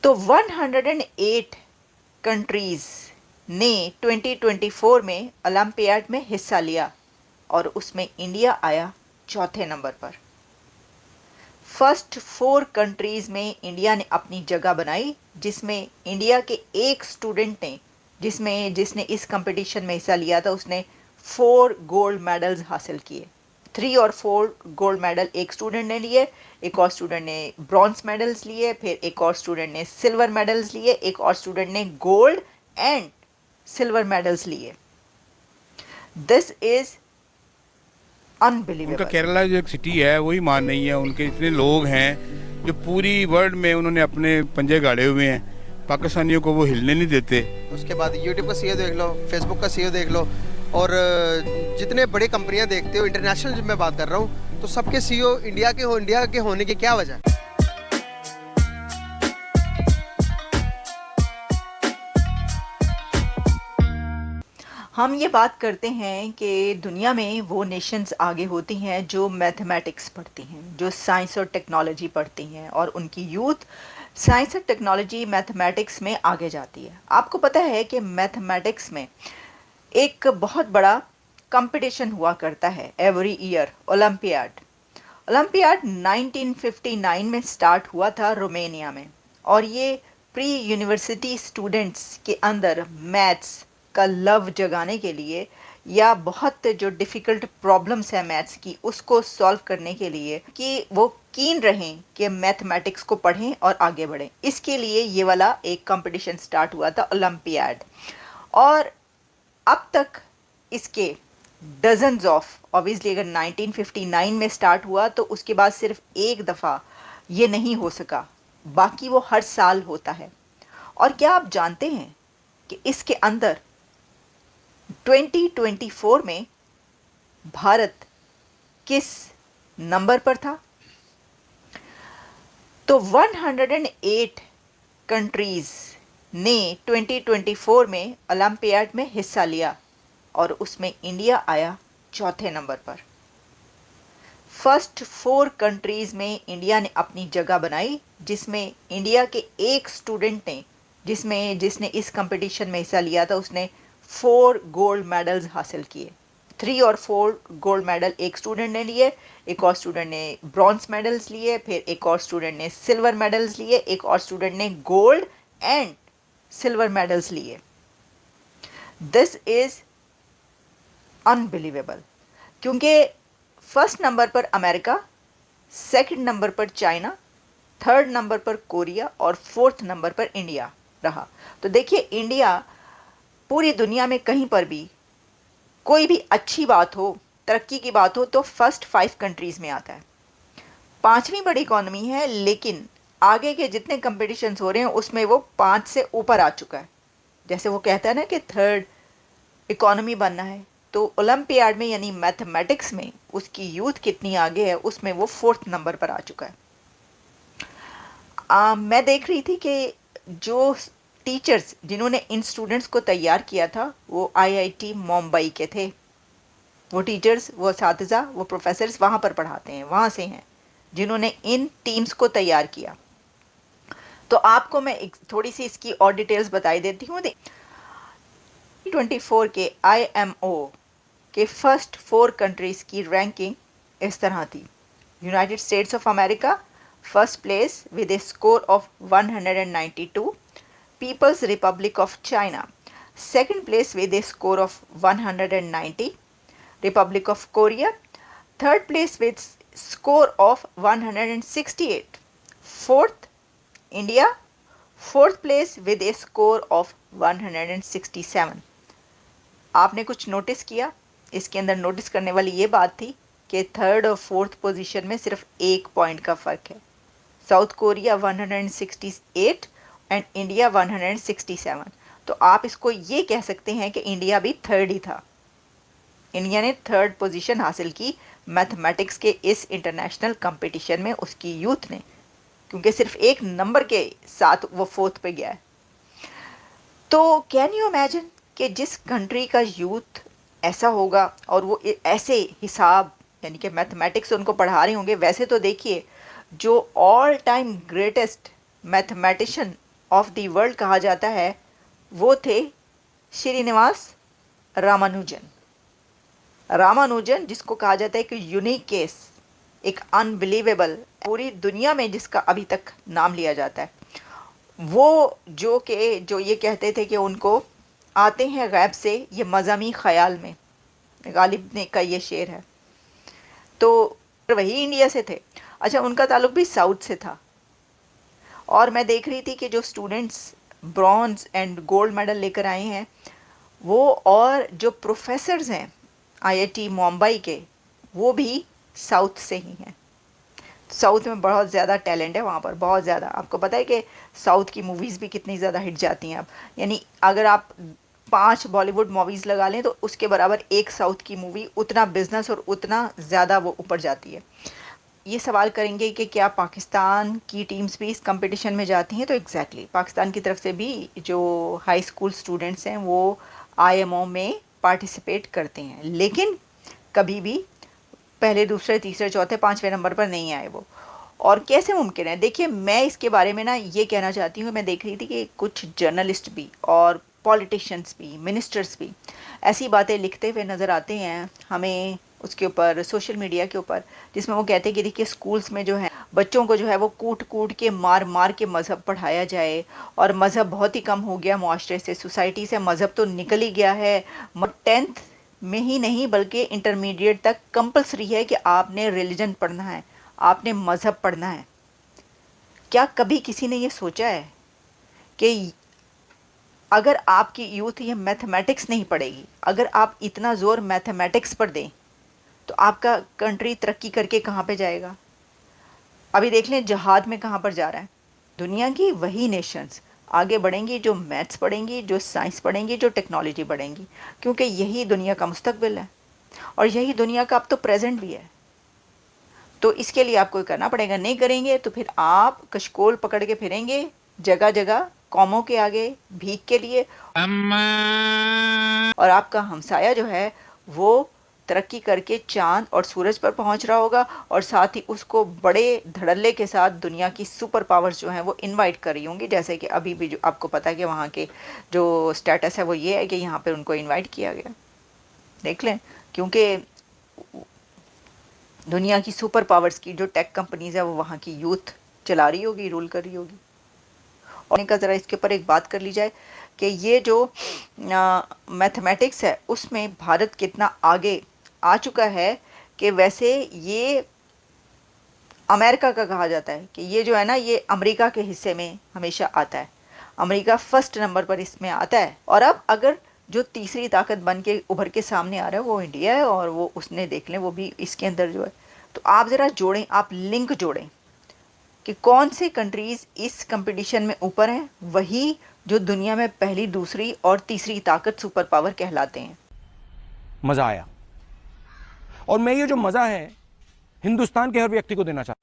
तो 108 कंट्रीज़ ने 2024 में ओलंपियाड में हिस्सा लिया और उसमें इंडिया आया चौथे नंबर पर। फर्स्ट 4 कंट्रीज़ में इंडिया ने अपनी जगह बनाई, जिसमें इंडिया के एक स्टूडेंट ने जिसने इस कंपटीशन में हिस्सा लिया था, उसने 4 गोल्ड मेडल्स हासिल किए। 3 और 4 गोल्ड मेडल एक स्टूडेंट ने लिए, एक और स्टूडेंट ने ब्रॉन्ज मेडल्स लिए, फिर एक और स्टूडेंट ने सिल्वर मेडल्स लिए, एक और स्टूडेंट ने गोल्ड एंड सिल्वर मेडल्स लिए। दिस इज उनका अनबिलीवेबल। केरला जो एक सिटी है वही मान नहीं है। उनके इतने लोग हैं जो पूरी वर्ल्ड में उन्होंने अपने पंजे गाड़े हुए हैं, पाकिस्तानियों को वो हिलने नहीं देते। उसके बाद यूट्यूब का सीईओ देख लो, फेसबुक का सीईओ देख लो, और जितने बड़ी कंपनियां देखते हो, इंटरनेशनल जब मैं बात कर रहा हूँ, तो सबके सीईओ इंडिया के होने की क्या वजह है? हम ये बात करते हैं कि दुनिया में वो नेशंस आगे होती हैं जो मैथमेटिक्स पढ़ती हैं, जो साइंस और टेक्नोलॉजी पढ़ती हैं, और उनकी यूथ साइंस और टेक्नोलॉजी मैथमेटिक्स में आगे जाती है। आपको पता है कि मैथमेटिक्स में एक बहुत बड़ा कंपटीशन हुआ करता है एवरी ईयर, ओलंपियाड। ओलंपियाड 1959 में स्टार्ट हुआ था रोमेनिया में, और ये प्री यूनिवर्सिटी स्टूडेंट्स के अंदर मैथ्स का लव जगाने के लिए, या बहुत जो डिफ़िकल्ट प्रॉब्लम्स है मैथ्स की उसको सॉल्व करने के लिए, कि वो कीन रहें कि मैथमेटिक्स को पढ़ें और आगे बढ़ें, इसके लिए ये वाला एक कंपटीशन स्टार्ट हुआ था ओलंपियाड। और अब तक इसके डजन्स ऑफ, ऑब्वियसली अगर 1959 में स्टार्ट हुआ तो उसके बाद सिर्फ एक दफ़ा ये नहीं हो सका, बाकी वो हर साल होता है। और क्या आप जानते हैं कि इसके अंदर 2024 में भारत किस नंबर पर था? तो 108 कंट्रीज़ ने 2024 में ओलंपियाड में हिस्सा लिया और उसमें इंडिया आया चौथे नंबर पर। फर्स्ट 4 कंट्रीज़ में इंडिया ने अपनी जगह बनाई, जिसमें इंडिया के एक स्टूडेंट ने जिसने इस कंपटीशन में हिस्सा लिया था, उसने 4 गोल्ड मेडल्स हासिल किए। 3 और 4 गोल्ड मेडल एक स्टूडेंट ने लिए, एक और स्टूडेंट ने ब्रॉन्ज मेडल्स लिए, फिर एक और स्टूडेंट ने सिल्वर मेडल्स लिए, एक और स्टूडेंट ने गोल्ड एंड सिल्वर मेडल्स लिए। दिस इज अनबिलीवेबल, क्योंकि फर्स्ट नंबर पर अमेरिका, सेकंड नंबर पर चाइना, थर्ड नंबर पर कोरिया और फोर्थ नंबर पर इंडिया रहा। तो देखिए, इंडिया पूरी दुनिया में कहीं पर भी कोई भी अच्छी बात हो, तरक्की की बात हो, तो फर्स्ट 5 कंट्रीज़ में आता है। 5वीं बड़ी इकॉनमी है, लेकिन आगे के जितने कंपटीशंस हो रहे हैं उसमें वो 5 से ऊपर आ चुका है। जैसे वो कहता है ना कि थर्ड इकॉनमी बनना है, तो ओलंपियाड में यानी मैथमेटिक्स में उसकी यूथ कितनी आगे है, उसमें वो 4th नंबर पर आ चुका है। मैं देख रही थी कि जो टीचर्स जिन्होंने इन स्टूडेंट्स को तैयार किया था वो आईआईटी मुंबई के थे। वो टीचर्स, वो असातिज़ा, वो प्रोफेसर्स वहाँ पर पढ़ाते हैं, वहाँ से हैं जिन्होंने इन टीम्स को तैयार किया। तो आपको मैं एक थोड़ी सी इसकी और डिटेल्स बताई देती हूँ। 24 के IMO के फर्स्ट 4 कंट्रीज़ की रैंकिंग इस तरह थी। United states of America first place with A score of 192, People's Republic of China second place with a score of 190, Republic of Korea third place with score of 168, fourth India fourth place with a score of 167। आपने कुछ notice किया? इसके अंदर notice करने वाली ये बात थी कि थर्ड और फोर्थ पोजीशन में सिर्फ 1 पॉइंट का फ़र्क है। South Korea 168 and India 167। तो आप इसको ये कह सकते हैं कि इंडिया भी थर्ड ही था। इंडिया ने थर्ड पोजीशन हासिल की मैथमेटिक्स के इस इंटरनेशनल कंपटीशन में, उसकी यूथ ने, क्योंकि सिर्फ एक नंबर के साथ वो 4th पे गया है। तो कैन यू इमेजिन कि जिस कंट्री का यूथ ऐसा होगा और वो ऐसे हिसाब यानी कि मैथमेटिक्स उनको पढ़ा रहे होंगे। वैसे तो देखिए, जो all time greatest mathematician of the world कहा जाता है, वो थे श्रीनिवास रामानुजन। रामानुजन जिसको कहा जाता है कि यूनिक केस, एक अनबिलीवेबल, पूरी दुनिया में जिसका अभी तक नाम लिया जाता है, वो जो ये कहते थे कि उनको आते हैं गैब से ये मज़ामी ख़याल में, गालिब ने का ये शेर है। तो वही इंडिया से थे। अच्छा, उनका ताल्लुक भी साउथ से था। और मैं देख रही थी कि जो students bronze and gold medal लेकर आए हैं वो, और जो प्रोफेसर्स हैं आईआईटी मुंबई के, वो भी साउथ से ही हैं। साउथ में बहुत ज़्यादा टैलेंट है वहाँ पर, बहुत ज़्यादा। आपको पता है कि साउथ की मूवीज़ भी कितनी ज़्यादा हिट जाती हैं अब, यानी अगर आप 5 बॉलीवुड मूवीज़ लगा लें तो उसके बराबर एक साउथ की मूवी उतना बिजनेस और उतना ज़्यादा वो ऊपर जाती है। ये सवाल करेंगे कि क्या पाकिस्तान की टीम्स भी इस कंपटीशन में जाती हैं, तो एग्जैक्टली पाकिस्तान की तरफ से भी जो हाई स्कूल स्टूडेंट्स हैं वो आईएमओ में पार्टिसिपेट करते हैं, लेकिन कभी भी पहले, दूसरे, तीसरे, चौथे, 5वें नंबर पर नहीं आए वो। और कैसे मुमकिन है? देखिए, मैं इसके बारे में ना ये कहना चाहती हूँ, मैं देख रही थी कि कुछ जर्नलिस्ट भी और पॉलिटिशियंस भी, मिनिस्टर्स भी ऐसी बातें लिखते हुए नज़र आते हैं हमें उसके ऊपर, सोशल मीडिया के ऊपर, जिसमें वो कहते हैं कि देखिए स्कूल्स में जो है बच्चों को जो है वो कूट कूट के, मार मार के मज़हब पढ़ाया जाए, और मज़हब बहुत ही कम हो गया मुआशरे से, सोसाइटी से मज़हब तो निकल ही गया है। 10th में ही नहीं बल्कि इंटरमीडिएट तक कंपलसरी है कि आपने रिलीजन पढ़ना है, आपने मज़हब पढ़ना है। क्या कभी किसी ने ये सोचा है कि अगर आपकी यूथ ये मैथमेटिक्स नहीं पढ़ेगी, अगर आप इतना ज़ोर मैथमेटिक्स पर दें, तो आपका कंट्री तरक्की करके कहाँ पे जाएगा? अभी देख लें जहाद में कहाँ पर जा रहा है। दुनिया की वही नेशंस आगे बढ़ेंगी जो मैथ्स पढ़ेंगी, जो साइंस पढ़ेंगी, जो टेक्नोलॉजी पढ़ेंगी, क्योंकि यही दुनिया का मुस्तकबिल है और यही दुनिया का अब तो प्रेजेंट भी है। तो इसके लिए आपको करना पड़ेगा, नहीं करेंगे तो फिर आप कशकोल पकड़ के फिरेंगे जगह जगह कौमों के आगे भीख के लिए, और आपका हमसाया जो है वो तरक्की करके चांद और सूरज पर पहुंच रहा होगा, और साथ ही उसको बड़े धड़ल्ले के साथ दुनिया की सुपर पावर्स जो हैं वो इनवाइट कर रही होंगी। जैसे कि अभी भी जो आपको पता है कि वहाँ के जो स्टेटस है वो ये है कि यहाँ पर उनको इनवाइट किया गया। देख लें, क्योंकि दुनिया की सुपर पावर्स की जो टेक कंपनीज़ है वो वहाँ की यूथ चला रही होगी, रूल कर रही होगी। और का ज़रा इसके ऊपर एक बात कर ली जाए कि ये जो मैथमेटिक्स है उसमें भारत कितना आगे आ चुका है, कि वैसे ये अमेरिका का कहा जाता है कि ये जो है ना ये अमेरिका के हिस्से में हमेशा आता है, अमेरिका फर्स्ट नंबर पर इसमें आता है। और अब अगर जो तीसरी ताकत बन के उभर के सामने आ रहा है वो इंडिया है, और वो उसने देख लें वो भी इसके अंदर जो है। तो आप ज़रा जोड़ें, आप लिंक जोड़ें कि कौन से कंट्रीज़ इस कंपटीशन में ऊपर हैं, वही जो दुनिया में पहली, दूसरी और तीसरी ताकत सुपर पावर कहलाते हैं। मज़ा आया, और मैं ये जो मज़ा है हिंदुस्तान के हर व्यक्ति को देना चाहता हूं।